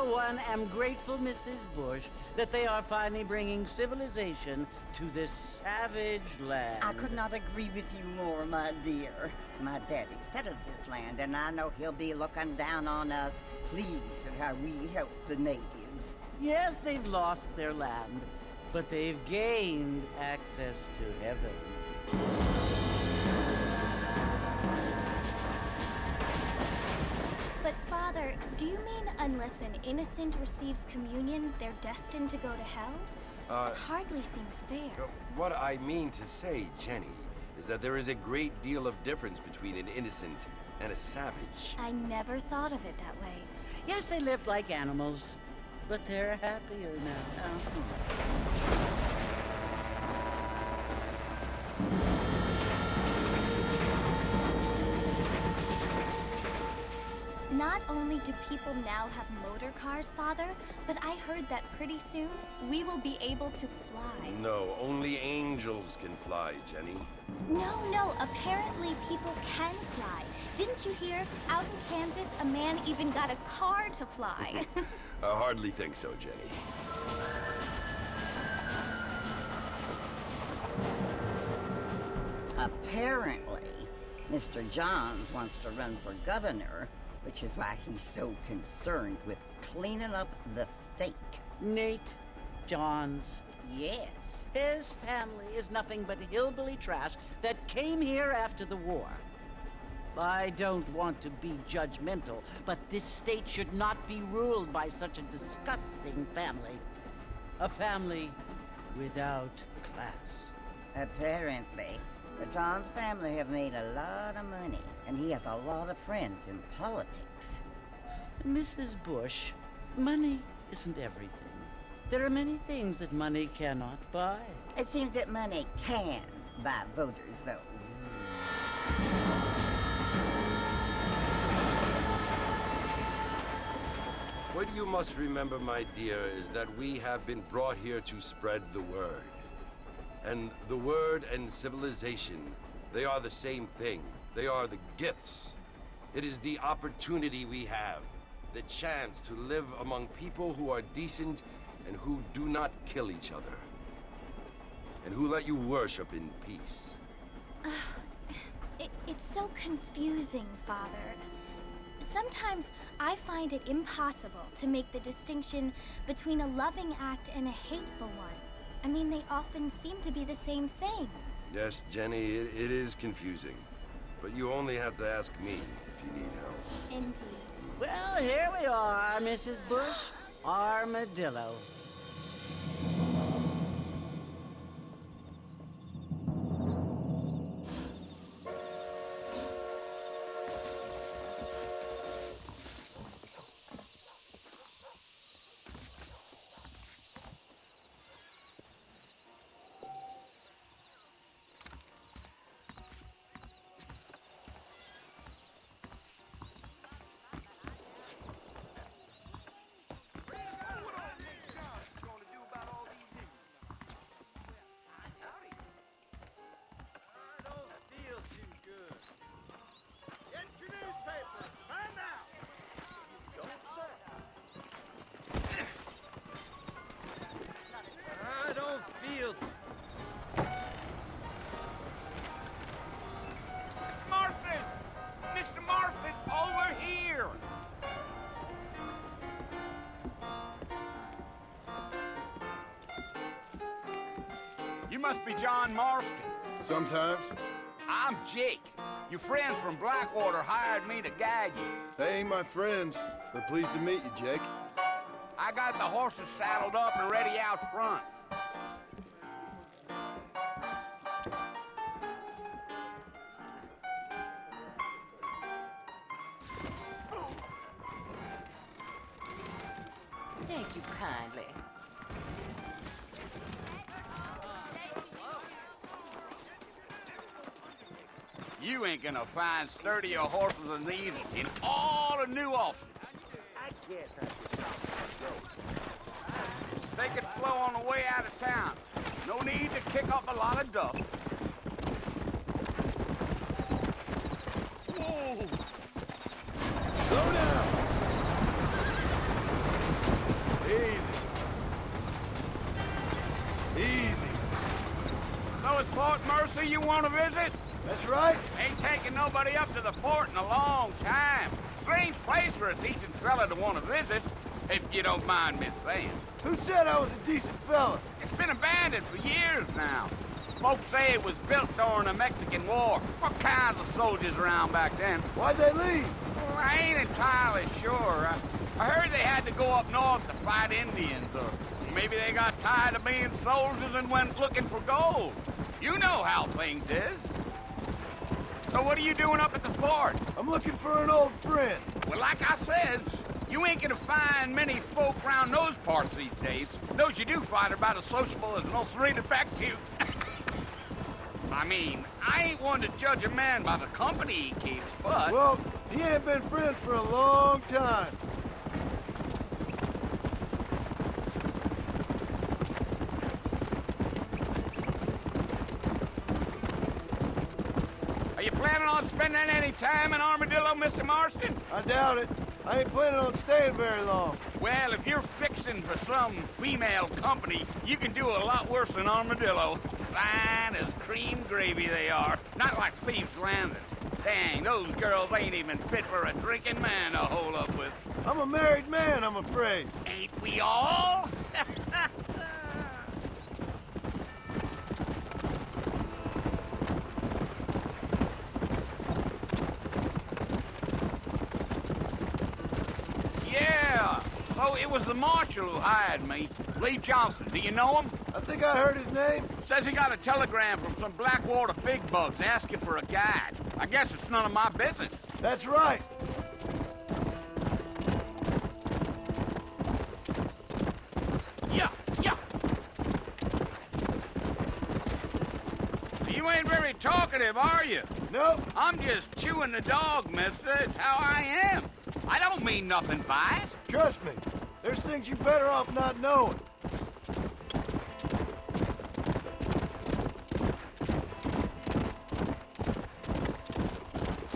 for one, am grateful, Mrs. Bush, that they are finally bringing civilization to this savage land. I could not agree with you more, my dear. My daddy settled this land, and I know he'll be looking down on us, pleased at how we help the natives. Yes, they've lost their land, but they've gained access to heaven. But Father, do you mean unless an innocent receives communion, they're destined to go to hell? That hardly seems fair. What I mean to say, Jenny, is that there is a great deal of difference between an innocent and a savage. I never thought of it that way. Yes, they lived like animals, but they're happier now. Not only do people now have motor cars, Father, but I heard that pretty soon we will be able to fly. No, only angels can fly, Jenny. No, apparently people can fly. Didn't you hear? Out in Kansas, a man even got a car to fly. I hardly think so, Jenny. Apparently, Mr. Johns wants to run for governor, which is why he's so concerned with cleaning up the state. Nate Johns. Yes. His family is nothing but hillbilly trash that came here after the war. I don't want to be judgmental, but this state should not be ruled by such a disgusting family. A family without class. Apparently. The Johns family have made a lot of money, and he has a lot of friends in politics. Mrs. Bush, money isn't everything. There are many things that money cannot buy. It seems that money can buy voters, though. What you must remember, my dear, is that we have been brought here to spread the word. And the word and civilization, they are the same thing. They are the gifts. It is the opportunity we have, the chance to live among people who are decent and who do not kill each other, and who let you worship in peace. It's so confusing, Father. Sometimes I find it impossible to make the distinction between a loving act and a hateful one. I mean, they often seem to be the same thing. Yes, Jenny, it is confusing. But you only have to ask me if you need help. Indeed. Well, here we are, Mrs. Bush. Armadillo. You must be John Marston. Sometimes. I'm Jake. Your friends from Blackwater hired me to guide you. They ain't my friends, but pleased to meet you, Jake. I got the horses saddled up and ready out front. Thank you kindly. You ain't gonna find sturdier horses than these in all of New Austin. I guess I should probably go. Take it slow on the way out of town. No need to kick up a lot of dust. Whoa! Slow down! Easy. So it's Fort Mercy you want to visit? That's right. Ain't taking nobody up to the fort in a long time. Strange place for a decent fella to want to visit, if you don't mind me saying. Who said I was a decent fella? It's been abandoned for years now. Folks say it was built during the Mexican War. What kinds of soldiers around back then? Why'd they leave? Well, I ain't entirely sure. I heard they had to go up north to fight Indians, or maybe they got tired of being soldiers and went looking for gold. You know how things is. So what are you doing up at the fort? I'm looking for an old friend. Well, like I said, you ain't gonna find many folk around those parts these days. Those you do find are about as sociable as most read effective. I mean, I ain't one to judge a man by the company he keeps, but... Well, he ain't been friends for a long time. Are you planning on spending any time in Armadillo, Mr. Marston? I doubt it. I ain't planning on staying very long. Well, if you're fixing for some female company, you can do a lot worse than Armadillo. Fine as cream gravy they are. Not like Thieves' Landing. Dang, those girls ain't even fit for a drinking man to hole up with. I'm a married man, I'm afraid. Ain't we all? Yeah, so it was the marshal who hired me. Lee Johnson, do you know him? I think I heard his name. Says he got a telegram from some Blackwater big bugs asking for a guide. I guess it's none of my business. That's right. Yeah. You ain't very talkative, are you? Nope. I'm just chewing the dog, mister. It's how I am. I don't mean nothing by it. Trust me. There's things you're better off not knowing.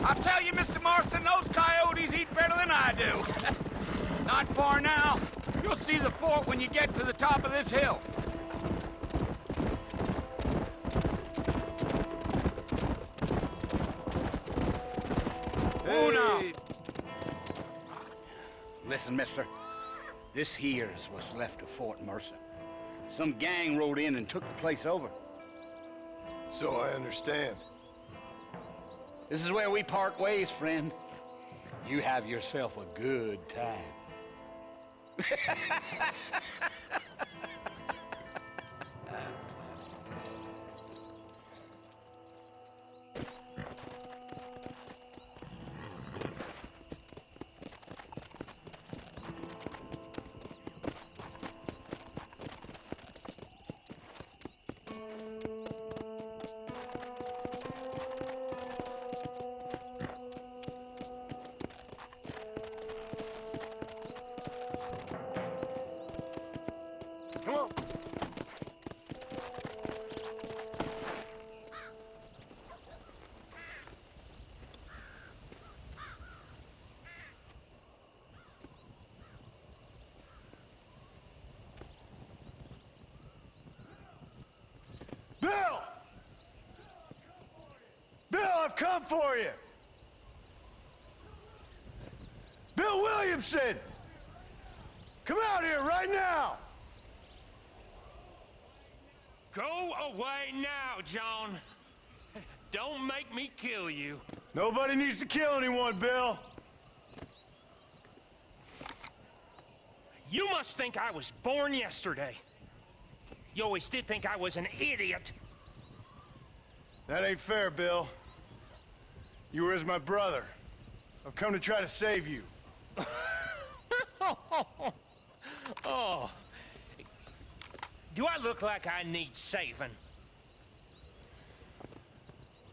I'll tell you, Mr. Marston, those coyotes eat better than I do. Not far now. You'll see the fort when you get to the top of this hill. Oh, no. Hey, Listen, mister. This here is what's left of Fort Mercer. Some gang rode in and took the place over. so I understand. This is where we part ways, friend. You have yourself a good time. Come on. Bill! Bill, I've come for you! Bill Williamson! Come out here right now! Go away now, John. Don't make me kill you. Nobody needs to kill anyone, Bill. You must think I was born yesterday. You always did think I was an idiot. That ain't fair, Bill. You were as my brother. I've come to try to save you. Oh. Do I look like I need saving?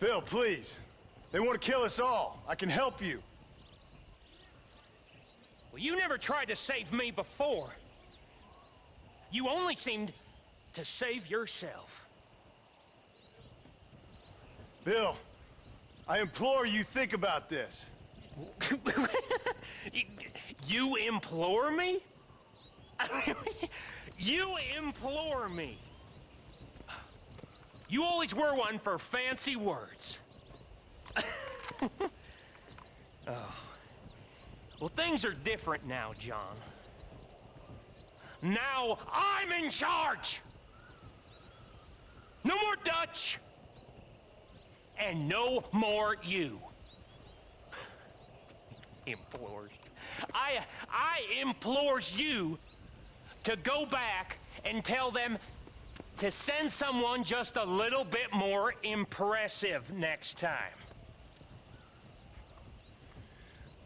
Bill, please. They want to kill us all. I can help you. Well, you never tried to save me before. You only seemed to save yourself. Bill, I implore you think about this. You implore me? You implore me? You always were one for fancy words. Oh. Well, things are different now, John. Now I'm in charge! No more Dutch! And no more you. Implores. I implores you to go back and tell them to send someone just a little bit more impressive next time.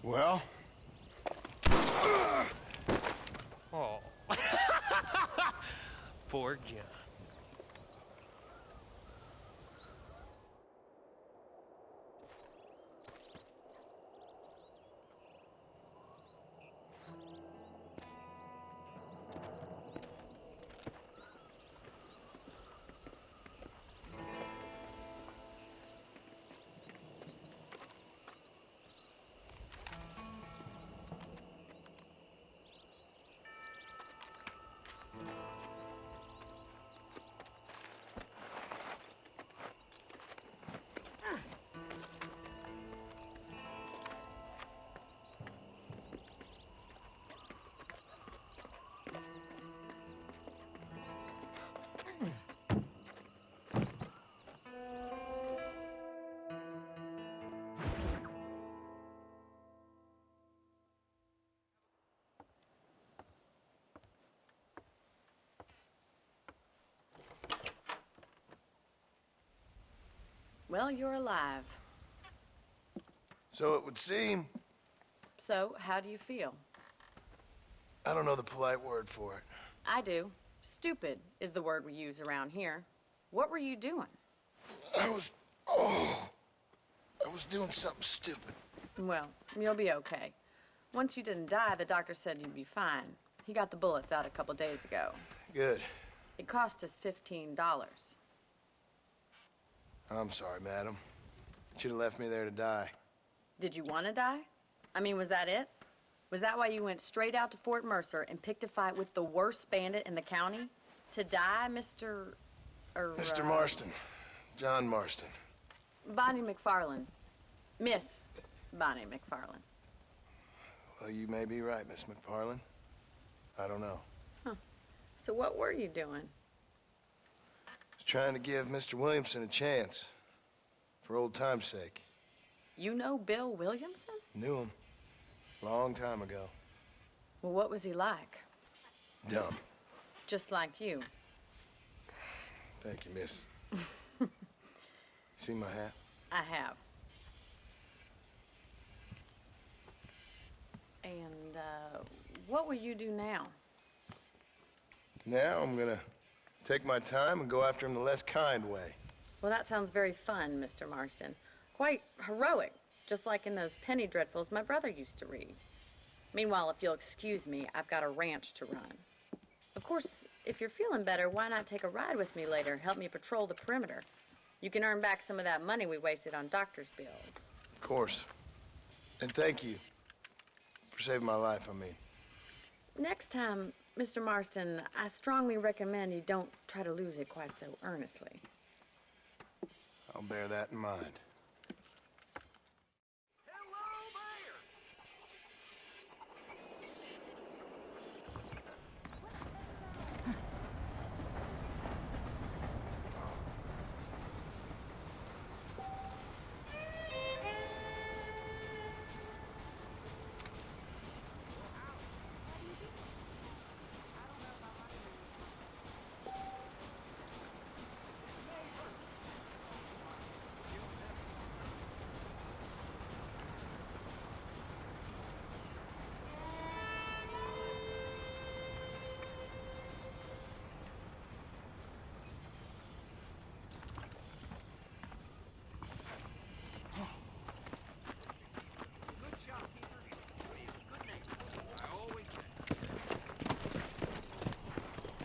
Well? Oh. Poor John. Well, you're alive. So it would seem. So, how do you feel? I don't know the polite word for it. I do. Stupid is the word we use around here. What were you doing? I was doing something stupid. Well, you'll be okay. Once you didn't die, the doctor said you'd be fine. He got the bullets out a couple days ago. Good. It cost us $15. I'm sorry, madam. Should have left me there to die. Did you want to die? I mean, was that it? Was that why you went straight out to Fort Mercer and picked a fight with the worst bandit in the county? To die, Mr. Mr. Marston. John Marston. Bonnie McFarland. Miss Bonnie McFarland. Well, you may be right, Miss McFarland. I don't know. Huh. So what were you doing? I was trying to give Mr. Williamson a chance. For old time's sake. You know Bill Williamson? Knew him. Long time ago. Well, what was he like? Dumb. Just like you. Thank you, miss. See my hat? I have. And, what will you do now? Now I'm gonna take my time and go after him the less kind way. Well, that sounds very fun, Mr. Marston. Quite heroic, just like in those penny dreadfuls my brother used to read. Meanwhile, if you'll excuse me, I've got a ranch to run. Of course, if you're feeling better, why not take a ride with me later? Help me patrol the perimeter. You can earn back some of that money we wasted on doctor's bills. Of course. And thank you for saving my life, I mean. Next time, Mr. Marston, I strongly recommend you don't try to lose it quite so earnestly. I'll bear that in mind.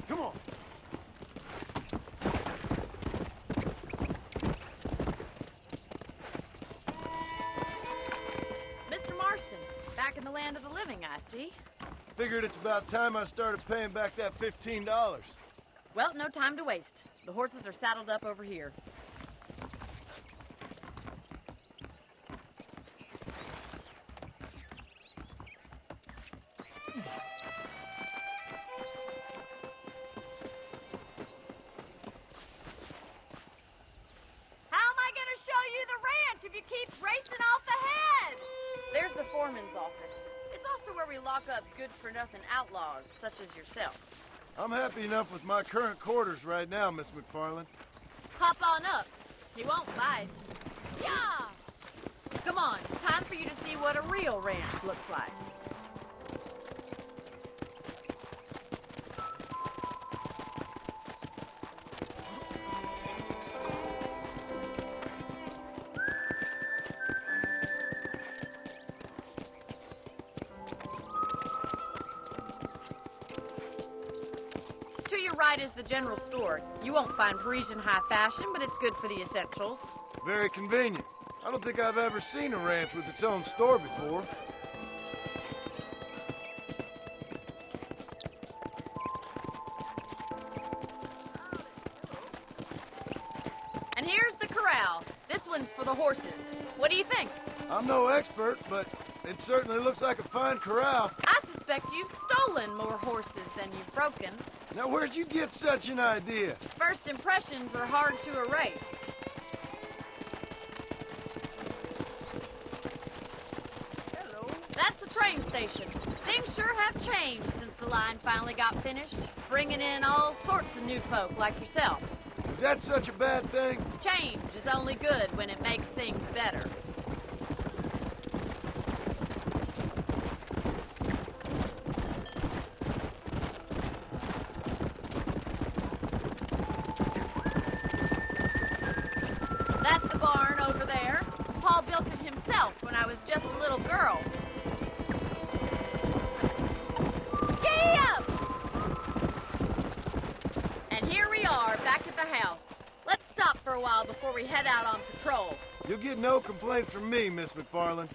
Come on. Mr. Marston, back in the land of the living, I see. Figured it's about time I started paying back that $15. Well, no time to waste. The horses are saddled up over here. How am I gonna show you the ranch if you keep racing off ahead? There's the foreman's office. It's also where we lock up good-for-nothing outlaws, such as yourself. I'm happy enough with my current quarters right now, Miss McFarland. Hop on up. He won't bite. Yeah! Come on, time for you to see what a real ranch looks like. To your right is the general store. You won't find Parisian high fashion, but it's good for the essentials. Very convenient. I don't think I've ever seen a ranch with its own store before. And here's the corral. This one's for the horses. What do you think? I'm no expert, but it certainly looks like a fine corral. I suspect you've stolen more horses than you've broken. Now, where'd you get such an idea? First impressions are hard to erase. Hello. That's the train station. Things sure have changed since the line finally got finished, bringing in all sorts of new folk like yourself. Is that such a bad thing? Change is only good when it makes things better. That's the barn over there. Paul built it himself when I was just a little girl. Giddy up! And here we are, back at the house. Let's stop for a while before we head out on patrol. You'll get no complaints from me, Miss McFarland.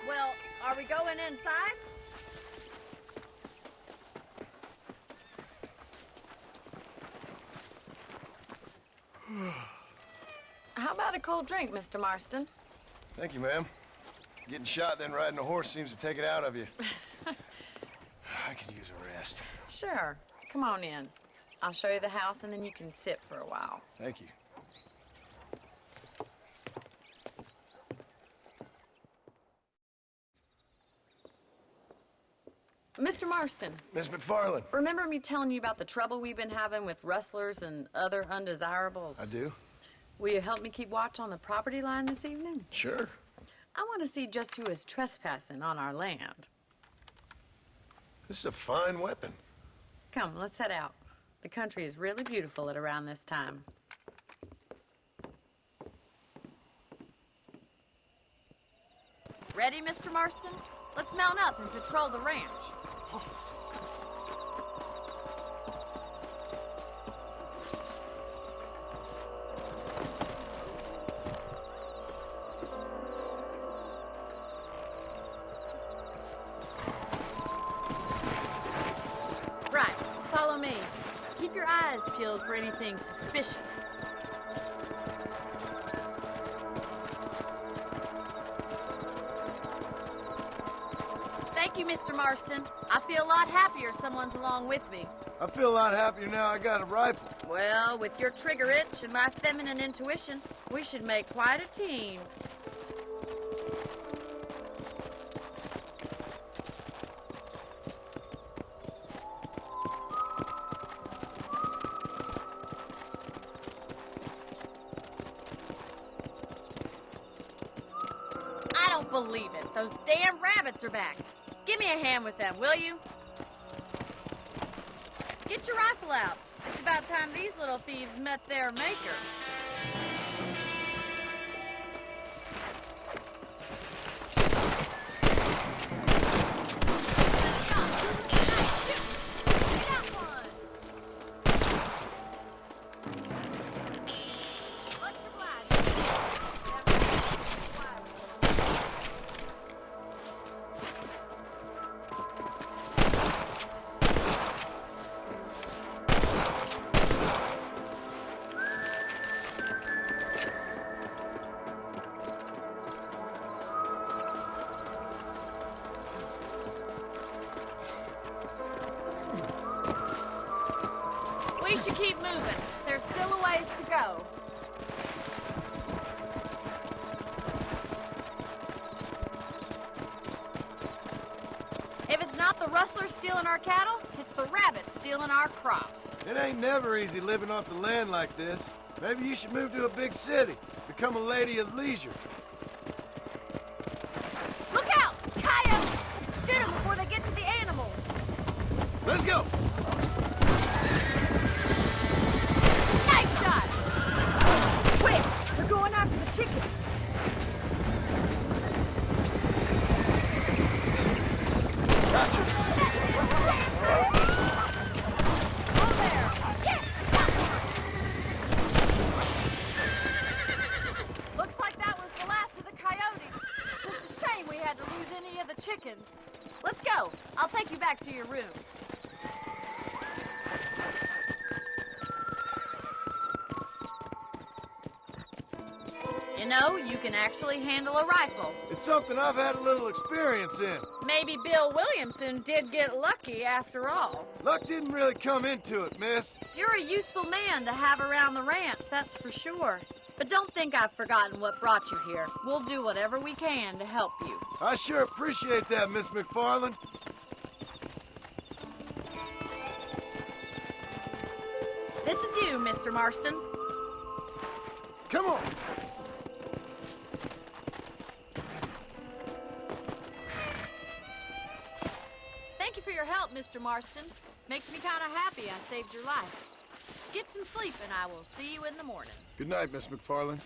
Well, are we going inside? How about a cold drink, Mr. Marston? Thank you, ma'am. Getting shot then riding a horse seems to take it out of you. I could use a rest. Sure. Come on in. I'll show you the house and then you can sit for a while. Thank you. Mr. Marston, Miss McFarland. remember me telling you about the trouble we've been having with rustlers and other undesirables? I do? Will you help me keep watch on the property line this evening? Sure. I want to see just who is trespassing on our land. This is a fine weapon. Come, let's head out. The country is really beautiful at around this time. Ready, Mr. Marston? Let's mount up and patrol the ranch. Right, follow me. Keep your eyes peeled for anything suspicious. Thank you, Mr. Marston. I feel a lot happier someone's along with me. I feel a lot happier now I got a rifle. Well, with your trigger itch and my feminine intuition, we should make quite a team. I don't believe it. Those damn rabbits are back. Give me a hand with them, will you? Get your rifle out. It's about time these little thieves met their maker. We should keep moving. There's still a ways to go. If it's not the rustlers stealing our cattle, it's the rabbits stealing our crops. It ain't never easy living off the land like this. Maybe you should move to a big city. Become a lady of leisure. Look out! Coyotes! Shoot them before they get to the animals. Let's go! Nice shot! Quick! They're going after the chickens. Gotcha! Oh, there! Yes! Looks like that was the last of the coyotes. Just a shame we had to lose any of the chickens. Let's go. I'll take you back to your room. You know, you can actually handle a rifle. It's something I've had a little experience in. Maybe Bill Williamson did get lucky after all. Luck didn't really come into it, miss. You're a useful man to have around the ranch, that's for sure. But don't think I've forgotten what brought you here. We'll do whatever we can to help you. I sure appreciate that, Miss McFarland. This is you, Mr. Marston. Come on! Thank you for your help, Mr. Marston. Makes me kind of happy I saved your life. Get some sleep and I will see you in the morning. Good night, Miss McFarland.